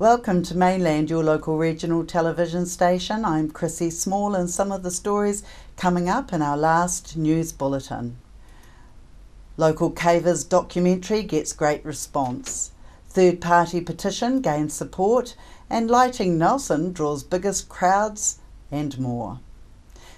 Welcome to Mainland, your local regional television station. I'm Chrissy Small, and some of the stories coming up in our last news bulletin. Local cavers documentary gets great response. Third-party petition gains support, and Lighting Nelson draws biggest crowds, and more.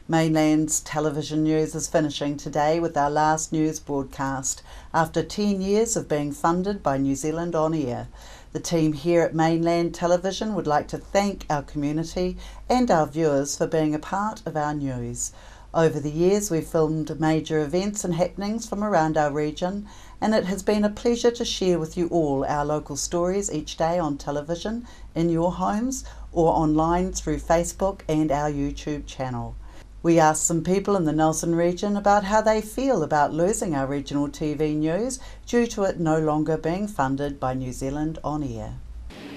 Mainland's television news is finishing today with our last news broadcast after 10 years of being funded by New Zealand On Air. The team here at Mainland Television would like to thank our community and our viewers for being a part of our news. Over the years we've filmed major events and happenings from around our region, and it has been a pleasure to share with you all our local stories each day on television, in your homes, or online through Facebook and our YouTube channel. We asked some people in the Nelson region about how they feel about losing our regional TV news due to it no longer being funded by New Zealand On Air.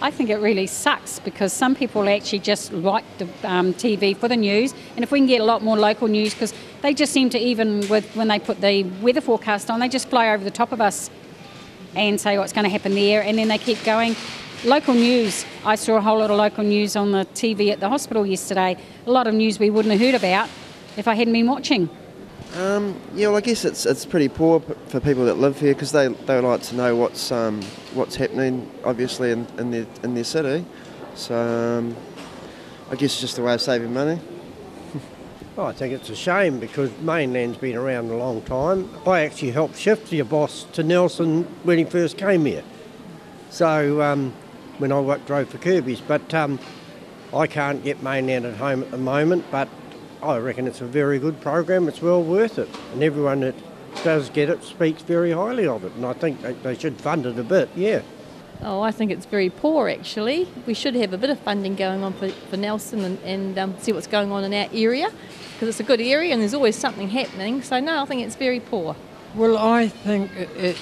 I think it really sucks because some people actually just like the TV for the news, and if we can get a lot more local news, because they just seem to, even when they put the weather forecast on, they just fly over the top of us and say what's going to happen there, and then they keep going. Local news, I saw a whole lot of local news on the TV at the hospital yesterday. A lot of news we wouldn't have heard about if I hadn't been watching. Yeah, well, I guess it's pretty poor for people that live here because they like to know what's happening, obviously, in their city. So I guess it's just a way of saving money. I think it's a shame because Mainland's been around a long time. I actually helped shift your boss to Nelson when he first came here. So when I drove for Kirby's, but I can't get Mainland at home at the moment, but I reckon it's a very good program. It's well worth it, and everyone that does get it speaks very highly of it, and I think they should fund it a bit, yeah. Oh, I think it's very poor actually. We should have a bit of funding going on for Nelson and see what's going on in our area, because it's a good area and there's always something happening, so no, I think it's very poor. Well, I think it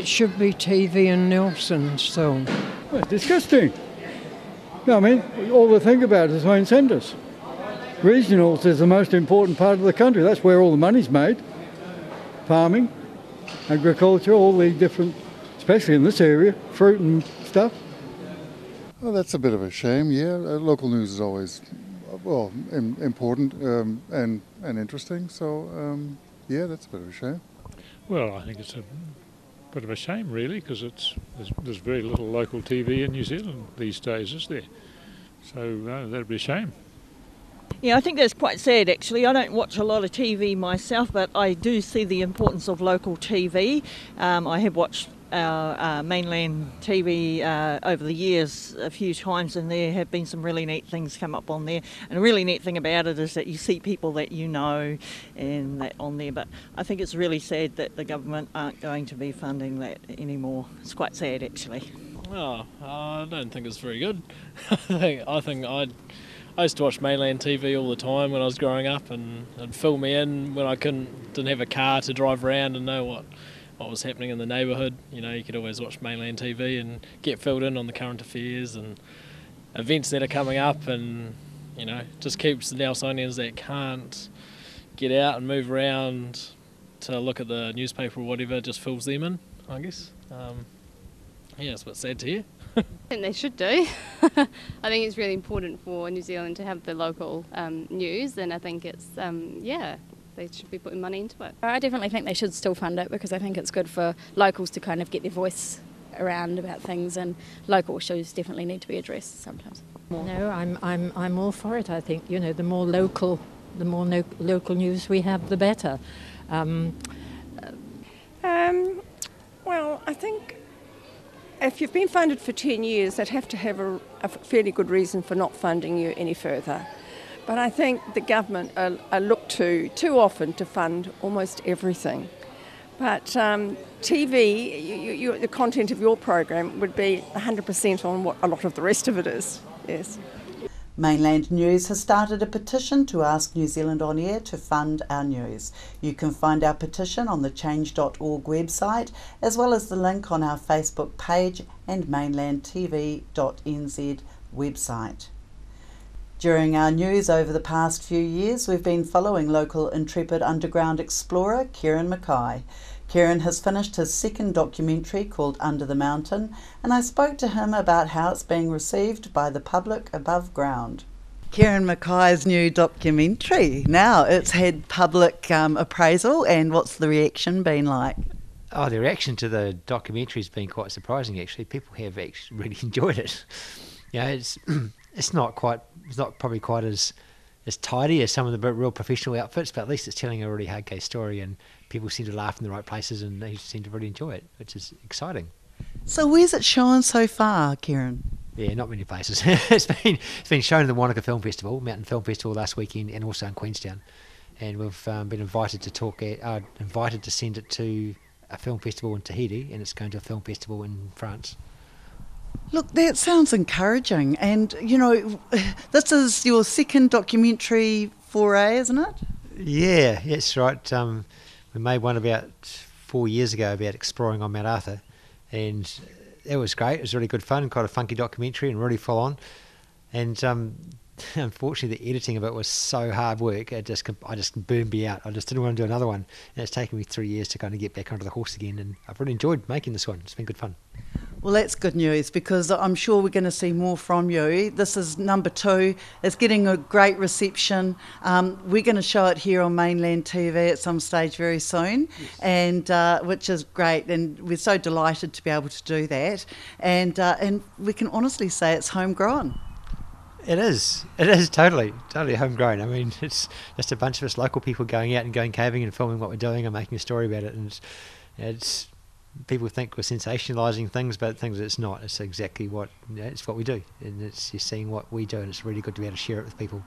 should be TV in Nelson still. Well, it's disgusting. No, I mean, all we think about is main centres. Regionals is the most important part of the country. That's where all the money's made. Farming, agriculture, all the different, especially in this area, fruit and stuff. Well, that's a bit of a shame, yeah. Local news is always, well, important and interesting, so yeah, that's a bit of a shame. Well, I think it's a bit of a shame, really, because there's very little local TV in New Zealand these days, is there? So that'd be a shame. Yeah, I think that's quite sad actually. I don't watch a lot of TV myself, but I do see the importance of local TV. I have watched our Mainland TV over the years a few times, and there have been some really neat things come up on there. And a really neat thing about it is that you see people that you know and that on there. But I think it's really sad that the government aren't going to be funding that anymore. It's quite sad actually. Oh, I don't think it's very good. I used to watch Mainland TV all the time when I was growing up, and it'd fill me in when I didn't have a car to drive around and know what was happening in the neighbourhood. You know, you could always watch Mainland TV and get filled in on the current affairs and events that are coming up, and you know, just keeps the Nelsonians that can't get out and move around to look at the newspaper or whatever, just fills them in, I guess. Yeah, it's a bit sad to hear. I think they should do. I think it's really important for New Zealand to have the local news, and I think it's, yeah, they should be putting money into it. I definitely think they should still fund it because I think it's good for locals to kind of get their voice around about things, and local issues definitely need to be addressed sometimes. No, I'm all for it. I think, you know, the more local news we have, the better. Well, I think if you've been funded for 10 years, they'd have to have a fairly good reason for not funding you any further. But I think the government are looked to too often to fund almost everything. But TV, the content of your program would be 100% on what a lot of the rest of it is, yes. Mainland News has started a petition to ask New Zealand On Air to fund our news. You can find our petition on the change.org website, as well as the link on our Facebook page and mainlandtv.nz website. During our news over the past few years, we've been following local intrepid underground explorer Kieran Mackay. Kieran has finished his second documentary called Under the Mountain, and I spoke to him about how it's being received by the public above ground. Kieran Mackay's new documentary. Now, it's had public appraisal, and what's the reaction been like? Oh, the reaction to the documentary has been quite surprising, actually. People have actually really enjoyed it. You know, it's not probably quite as tidy as some of the real professional outfits, but at least it's telling a really hard case story, and people seem to laugh in the right places, and they seem to really enjoy it, which is exciting. So where's it shown so far, Kieran? Yeah, not many places. It's been shown at the Wanaka Film Festival, Mountain Film Festival last weekend, and also in Queenstown. And we've been invited to send it to a film festival in Tahiti, and it's going to a film festival in France. Look, that sounds encouraging. And, you know, this is your second documentary foray, isn't it? Yeah, that's right. We made one about 4 years ago about exploring on Mount Arthur, and it was great. It was really good fun, quite a funky documentary and really full on. And unfortunately, the editing of it was so hard work. I just burned me out. I just didn't want to do another one. And it's taken me 3 years to kind of get back onto the horse again. And I've really enjoyed making this one. It's been good fun. Well, that's good news, because I'm sure we're going to see more from you. This is number 2. It's getting a great reception. We're going to show it here on Mainland TV at some stage very soon, yes. And which is great. And we're so delighted to be able to do that. And we can honestly say it's homegrown. It is totally homegrown. I mean, it's just a bunch of us local people going out and going caving and filming what we're doing and making a story about it. And it's people think we're sensationalising things, but things it's not. It's exactly it's what we do, and it's just seeing what we do, and it's really good to be able to share it with people.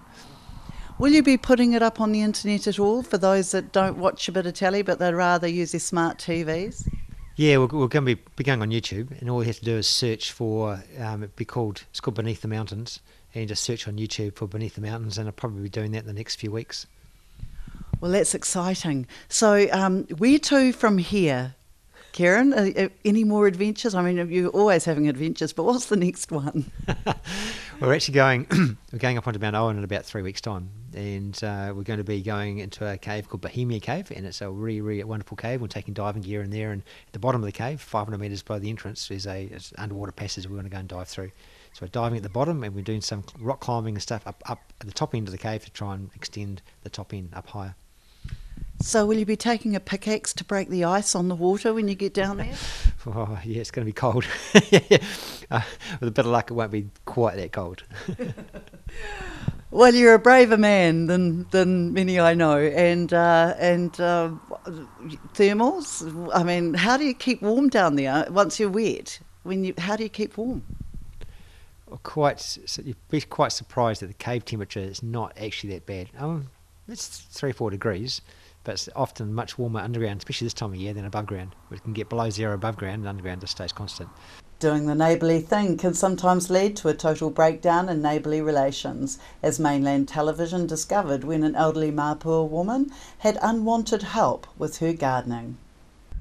Will you be putting it up on the internet at all for those that don't watch a bit of telly but they'd rather use their smart TVs? Yeah, we're going to be going on YouTube, and all you have to do is search for it's called Beneath the Mountains, and just search on YouTube for Beneath the Mountains, and I'll probably be doing that in the next few weeks. Well, that's exciting. So where to from here, Kieran? Any more adventures? I mean, you're always having adventures, but what's the next one? We're actually going up onto Mount Owen in about 3 weeks' time, and we're going to be going into a cave called Bohemia Cave, and it's a really, really wonderful cave. We're taking diving gear in there, and at the bottom of the cave, 500 metres below the entrance, is it's an underwater passage we want to go and dive through. So we're diving at the bottom, and we're doing some rock climbing and stuff up at the top end of the cave to try and extend the top end up higher. So will you be taking a pickaxe to break the ice on the water when you get down there? Oh, yeah, it's going to be cold. With a bit of luck, it won't be quite that cold. Well, you're a braver man than many I know, and thermals. I mean, how do you keep warm down there once you're wet? How do you keep warm? You'd be quite surprised that the cave temperature is not actually that bad. It's 3-4 degrees, but it's often much warmer underground, especially this time of year, than above ground. We can get below zero above ground, and underground just stays constant. Doing the neighbourly thing can sometimes lead to a total breakdown in neighbourly relations, as Mainland Television discovered when an elderly Mapua woman had unwanted help with her gardening.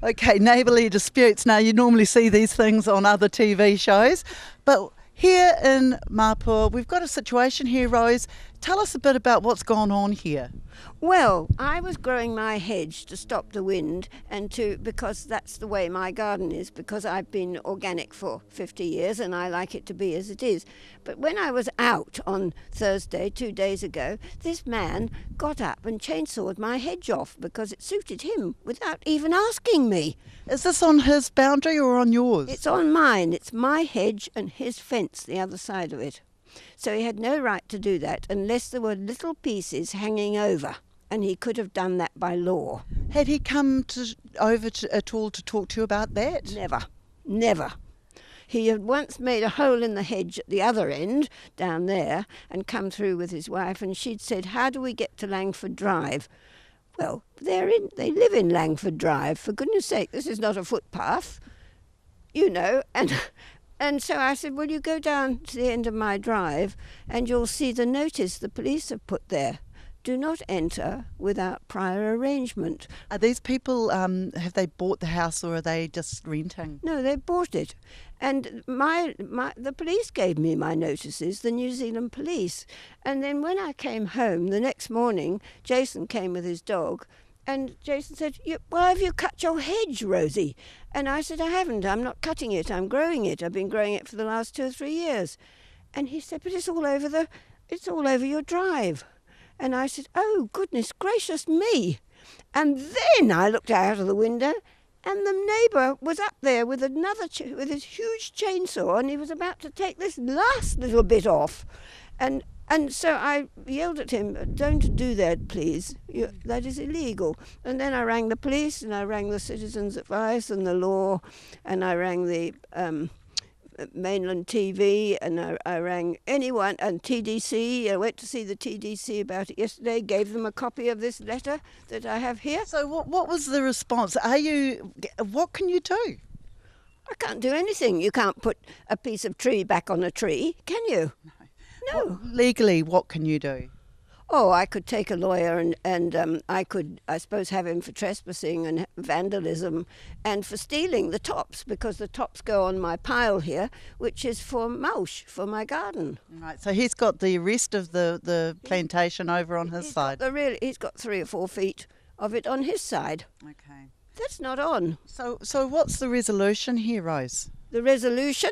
Okay, neighbourly disputes. Now, you normally see these things on other TV shows, but here in Mapua, we've got a situation here, Rose. Tell us a bit about what's gone on here. Well, I was growing my hedge to stop the wind because that's the way my garden is, because I've been organic for 50 years and I like it to be as it is. But when I was out on Thursday, 2 days ago, this man got up and chainsawed my hedge off because it suited him without even asking me. Is this on his boundary or on yours? It's on mine. It's my hedge and his fence the other side of it. So he had no right to do that unless there were little pieces hanging over, and he could have done that by law. Had he come over at all to talk to you about that? Never. He had once made a hole in the hedge at the other end, down there, and come through with his wife, and she'd said, "How do we get to Langford Drive?" Well, they live in Langford Drive. For goodness sake, this is not a footpath, you know, And so I said, well, you go down to the end of my drive and you'll see the notice the police have put there. Do not enter without prior arrangement. Are these people, have they bought the house or are they just renting? No, they bought it. And the police gave me my notices, the New Zealand police. And then when I came home the next morning, Jason came with his dog, And Jason said, why have you cut your hedge, Rosie? And I said, I haven't. I'm not cutting it. I'm growing it. I've been growing it for the last 2 or 3 years. And he said, but it's all over your drive. And I said, oh, goodness gracious me. And then I looked out of the window, and the neighbour was up there with with his huge chainsaw, and he was about to take this last little bit off. And so I yelled at him, don't do that, please. That is illegal. And then I rang the police, and I rang the Citizens Advice and the law, and I rang the Mainland TV, and I rang anyone, and TDC. I went to see the TDC about it yesterday, gave them a copy of this letter that I have here. So what was the response? What can you do? I can't do anything. You can't put a piece of tree back on a tree, can you? No. Legally, what can you do? Oh, I could take a lawyer and I could, I suppose, have him for trespassing and vandalism and for stealing the tops, because the tops go on my pile here, which is for mulch for my garden. Right, so he's got the rest of the plantation over on his side. He's got 3 or 4 feet of it on his side. Okay. That's not on. So what's the resolution here, Rose? The resolution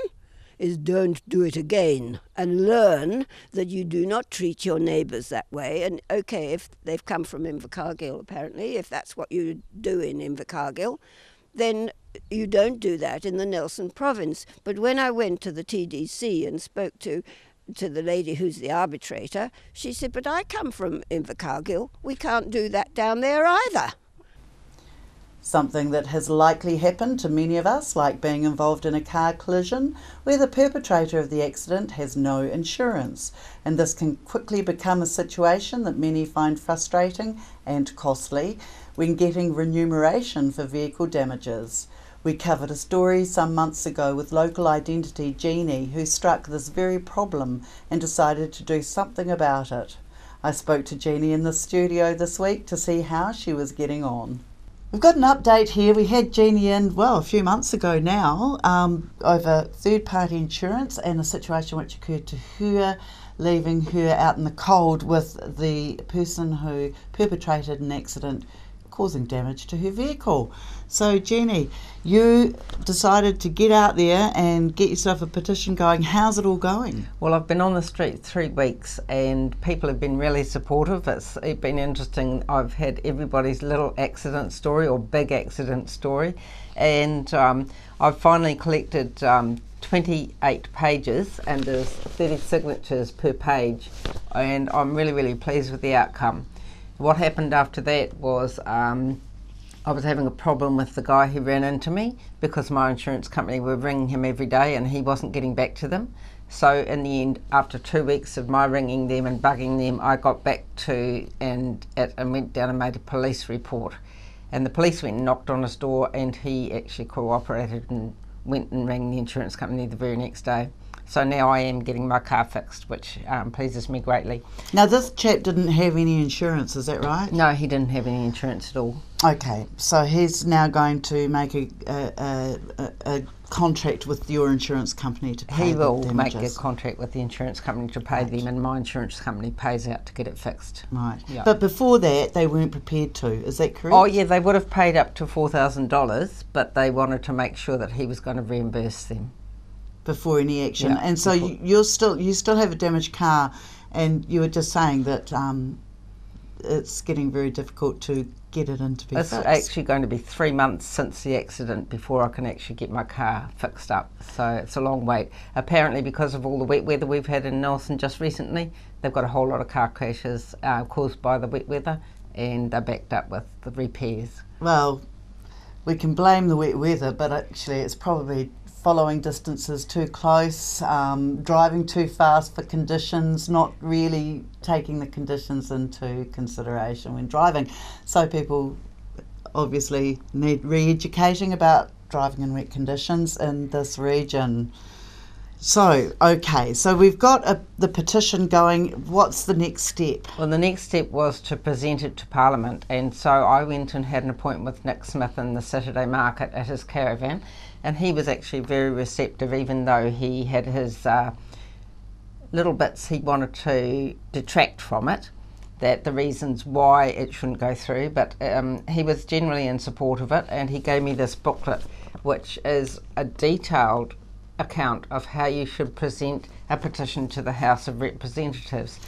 is don't do it again, and learn that you do not treat your neighbours that way. And okay, if they've come from Invercargill, apparently, if that's what you do in Invercargill, then you don't do that in the Nelson province. But when I went to the TDC and spoke to the lady who's the arbitrator, she said, but I come from Invercargill, we can't do that down there either. Something that has likely happened to many of us, like being involved in a car collision where the perpetrator of the accident has no insurance. And this can quickly become a situation that many find frustrating and costly when getting remuneration for vehicle damages. We covered a story some months ago with local identity Jeannie, who struck this very problem and decided to do something about it. I spoke to Jeannie in the studio this week to see how she was getting on. We've got an update here. We had Jeannie in, a few months ago now, over third-party insurance and a situation which occurred to her, leaving her out in the cold with the person who perpetrated an accident causing damage to her vehicle. So Jeannie, you decided to get out there and get yourself a petition going. How's it all going? Well, I've been on the street 3 weeks and people have been really supportive. It's been interesting. I've had everybody's little accident story or big accident story, and I've finally collected 28 pages, and there's 30 signatures per page, and I'm really, really pleased with the outcome. What happened after that was I was having a problem with the guy who ran into me because my insurance company were ringing him every day and he wasn't getting back to them. So in the end, after 2 weeks of my ringing them and bugging them, I got back to and went down and made a police report. And the police went and knocked on his door, and he actually cooperated and went and rang the insurance company the very next day. So now I am getting my car fixed, which pleases me greatly. Now this chap didn't have any insurance, is that right? No, he didn't have any insurance at all. Okay, so he's now going to make a contract with your insurance company to pay He the will damages. make a contract with the insurance company to pay them, and my insurance company pays out to get it fixed. Right. Yeah. But before that, they weren't prepared to, is that correct? Oh yeah, they would have paid up to $4,000, but they wanted to make sure that he was going to reimburse them. Before any action. Yeah, and so you still have a damaged car, and you were just saying that it's getting very difficult to get it in to be It's fixed. actually going to be 3 months since the accident before I can actually get my car fixed up, so it's a long wait. Apparently because of all the wet weather we've had in Nelson just recently, they've got a whole lot of car crashes caused by the wet weather, and they're backed up with the repairs. Well, we can blame the wet weather, but actually it's probably following distances too close, driving too fast for conditions, not really taking the conditions into consideration when driving. So people obviously need re-educating about driving in wet conditions in this region. So, okay, so we've got the petition going. What's the next step? Well, the next step was to present it to Parliament, and so I went and had an appointment with Nick Smith in the Saturday market at his caravan, and he was actually very receptive, even though he had his little bits he wanted to detract from it. that the reasons why it shouldn't go through, but he was generally in support of it, and he gave me this booklet, which is a detailed account of how you should present a petition to the House of Representatives.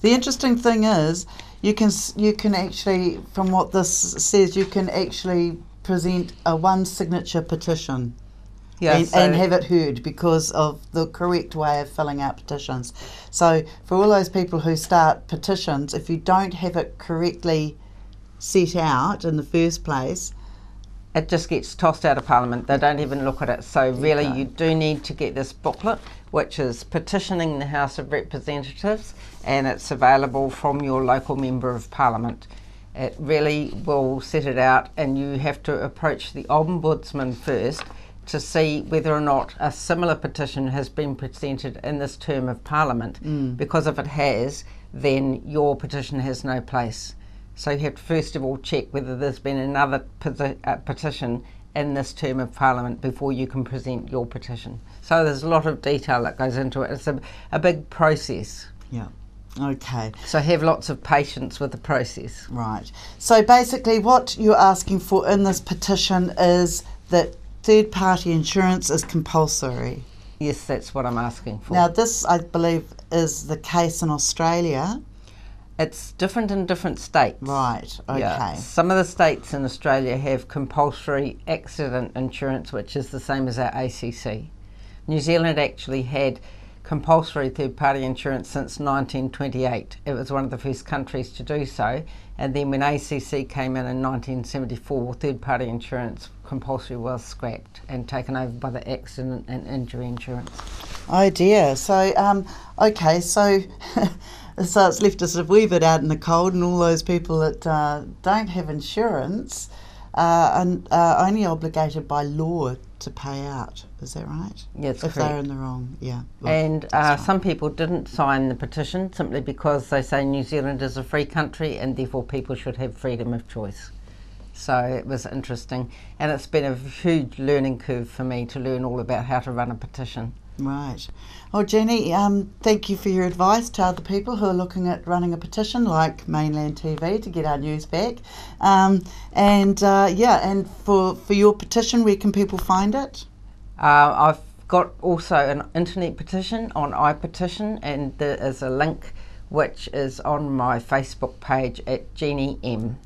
The interesting thing is, you can actually, from what this says, you can actually present a one signature petition. Yeah, and have it heard because of the correct way of filling out petitions. So for all those people who start petitions, if you don't have it correctly set out in the first place, it just gets tossed out of Parliament. They don't even look at it. So really you do need to get this booklet, which is Petitioning the House of Representatives, and it's available from your local Member of Parliament. It really will set it out, and you have to approach the Ombudsman first to see whether or not a similar petition has been presented in this term of Parliament, because if it has, then your petition has no place. So you have to first of all check whether there's been another petition in this term of Parliament before you can present your petition. So there's a lot of detail that goes into it. It's a big process. Yeah. Okay. So have lots of patience with the process. Right. So basically what you're asking for in this petition is that third-party insurance is compulsory. Yes, that's what I'm asking for. Now this, I believe, is the case in Australia. It's different in different states. Right, okay. Yeah. Some of the states in Australia have compulsory accident insurance, which is the same as our ACC. New Zealand actually had compulsory third-party insurance since 1928. It was one of the first countries to do so, and then when ACC came in 1974, third-party insurance compulsory was scrapped and taken over by the accident and injury insurance. Oh dear. So, okay, so so it's left us a wee bit out in the cold, and all those people that don't have insurance are only obligated by law to pay out. Is that right? Yes, if they're in the wrong, yeah. And some people didn't sign the petition simply because they say New Zealand is a free country and therefore people should have freedom of choice. So it was interesting, and it's been a huge learning curve for me to learn all about how to run a petition. Right. Well, Jenny, thank you for your advice to other people who are looking at running a petition like Mainland TV to get our news back. And for your petition, where can people find it? I've got also an internet petition on iPetition, and there is a link which is on my Facebook page at Jenny M.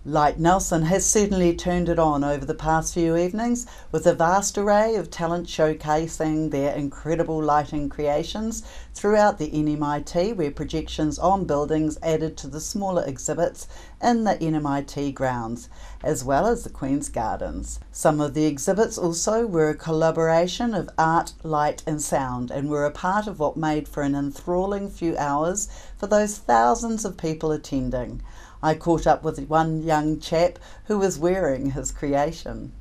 Light Nelson has certainly turned it on over the past few evenings with a vast array of talent showcasing their incredible lighting creations throughout the NMIT, where projections on buildings added to the smaller exhibits in the NMIT grounds, as well as the Queen's Gardens. Some of the exhibits also were a collaboration of art, light and sound, and were a part of what made for an enthralling few hours for those thousands of people attending. I caught up with one young chap who was wearing his creation.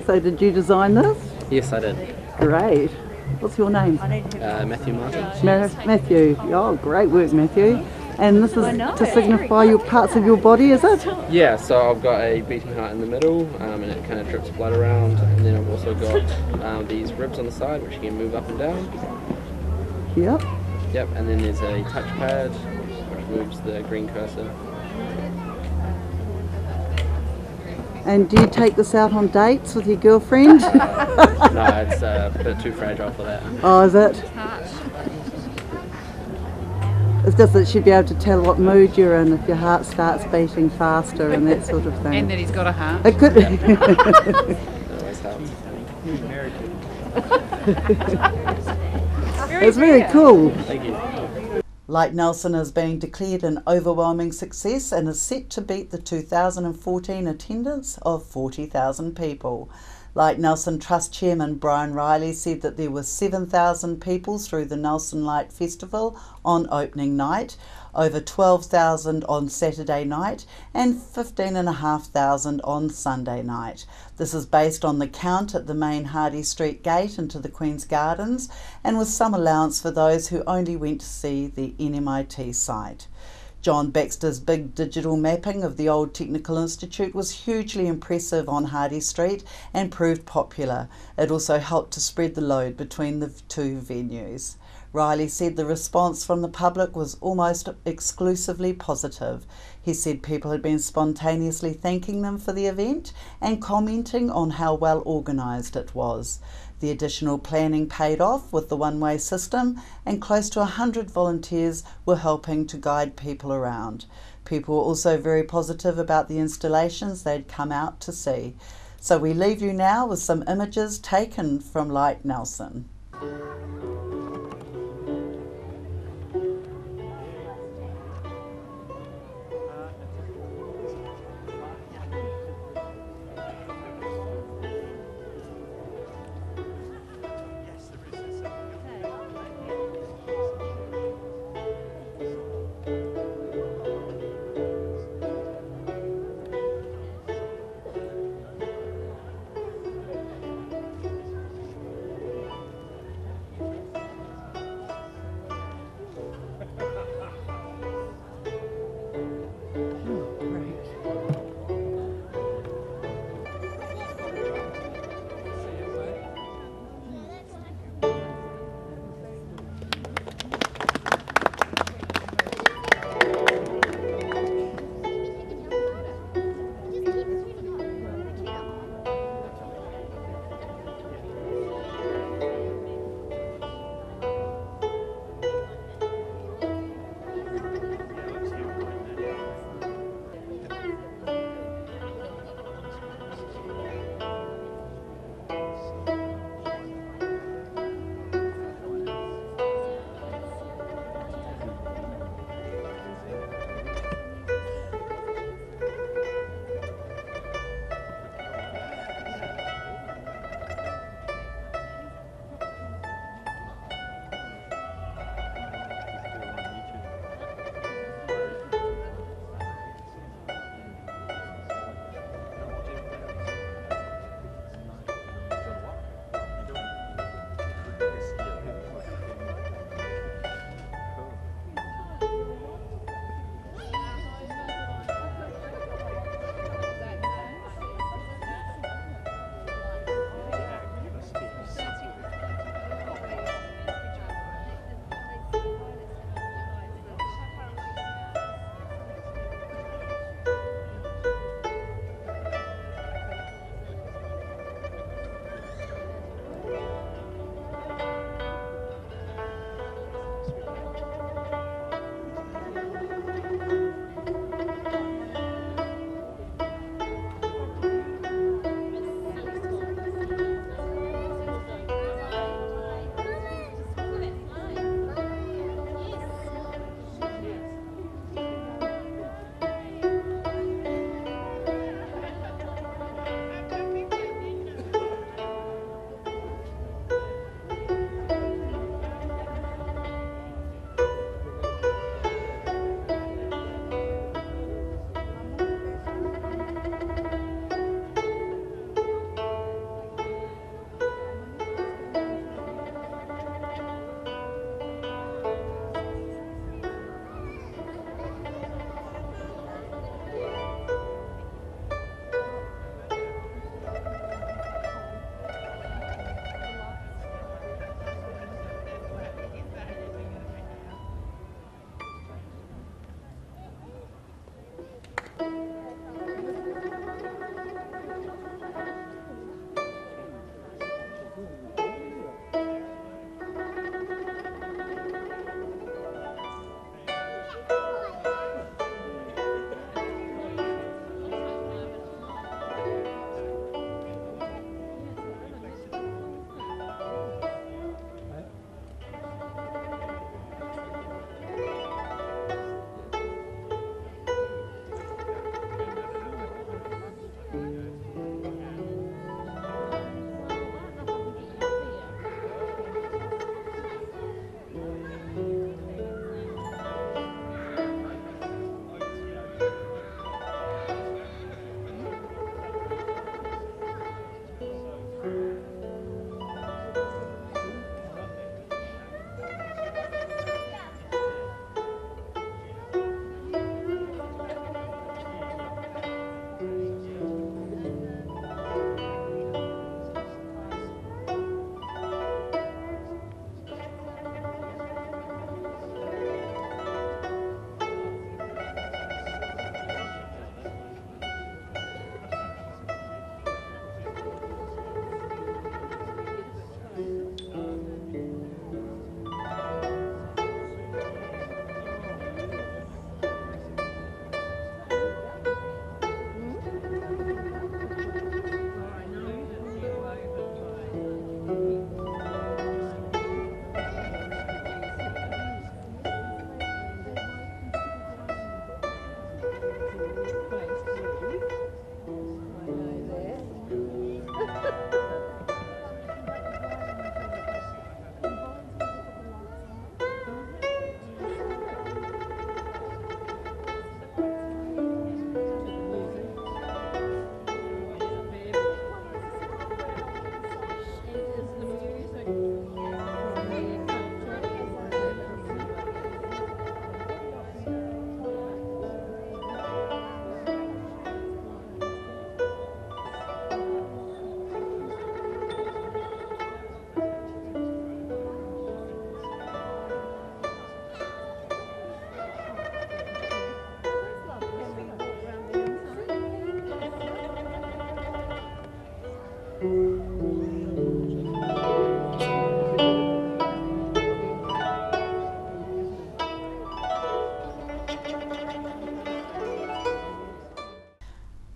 So did you design this? Yes, I did. Great. What's your name? Matthew Martin. Matthew. Oh, great work, Matthew. And this is to signify your parts of your body, is it? Yeah, so I've got a beating heart in the middle, and it kind of drips blood around, and then I've also got these ribs on the side which you can move up and down. Yep. Yep, and then there's a touchpad which moves the green cursor. And do you take this out on dates with your girlfriend? No, it's a bit too fragile for that. Oh, is it? It's just that she'd be able to tell what mood you're in if your heart starts beating faster and that sort of thing. And that he's got a heart. It could. That always helps. It's very cool. Thank you. Light Nelson is being declared an overwhelming success and is set to beat the 2014 attendance of 40,000 people. Light Nelson Trust Chairman Brian Riley said that there were 7,000 people through the Nelson Light Festival on opening night, over 12,000 on Saturday night and 15,500 on Sunday night. This is based on the count at the main Hardy Street gate into the Queen's Gardens, and with some allowance for those who only went to see the NMIT site. John Baxter's big digital mapping of the old Technical Institute was hugely impressive on Hardy Street and proved popular. It also helped to spread the load between the two venues. Riley said the response from the public was almost exclusively positive. He said people had been spontaneously thanking them for the event and commenting on how well organised it was. The additional planning paid off with the one-way system, and close to 100 volunteers were helping to guide people around. People were also very positive about the installations they'd come out to see. So we leave you now with some images taken from Light Nelson.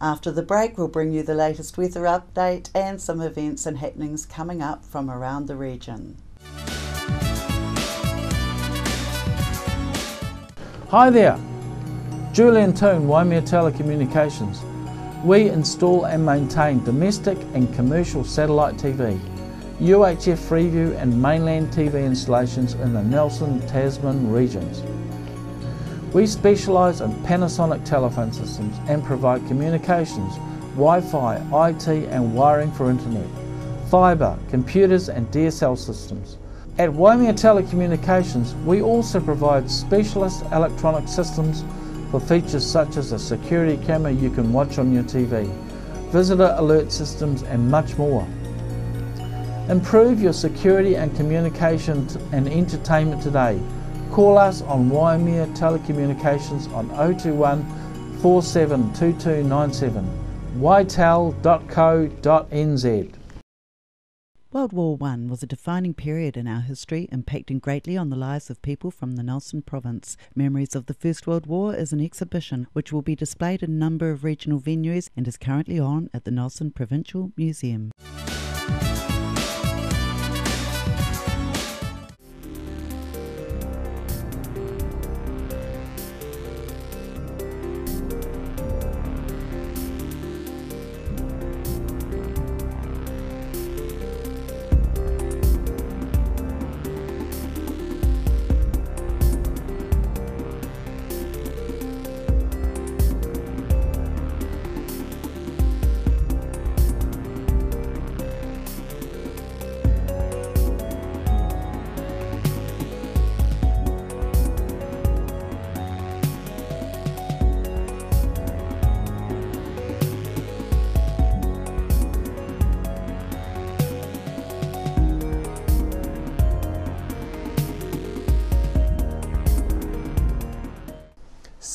After the break, we'll bring you the latest weather update and some events and happenings coming up from around the region. Hi there, Julian Toon, Waimea Telecommunications. We install and maintain domestic and commercial satellite TV, UHF Freeview and mainland TV installations in the Nelson, Tasman regions. We specialise in Panasonic telephone systems and provide communications, Wi-Fi, IT and wiring for internet, fibre, computers and DSL systems. At Waimea Telecommunications, we also provide specialist electronic systems for features such as a security camera you can watch on your TV, visitor alert systems and much more. Improve your security and communication and entertainment today. Call us on Waimea Telecommunications on 021 472297, ytel.co.nz. World War I was a defining period in our history, impacting greatly on the lives of people from the Nelson province. Memories of the First World War is an exhibition which will be displayed in a number of regional venues and is currently on at the Nelson Provincial Museum.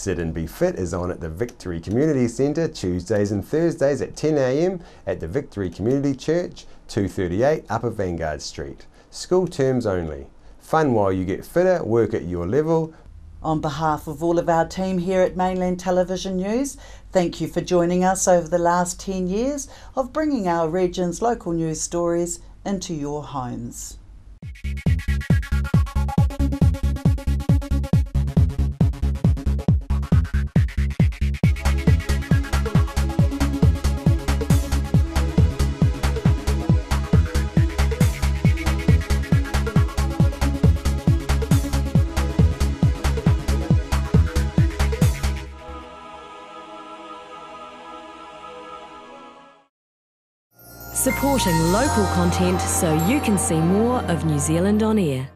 Sit and Be Fit is on at the Victory Community Centre Tuesdays and Thursdays at 10 a.m. at the Victory Community Church, 238 Upper Vanguard Street. School terms only. Fun while you get fitter, work at your level. On behalf of all of our team here at Mainland Television News, thank you for joining us over the last 10 years of bringing our region's local news stories into your homes. Supporting local content so you can see more of New Zealand on air.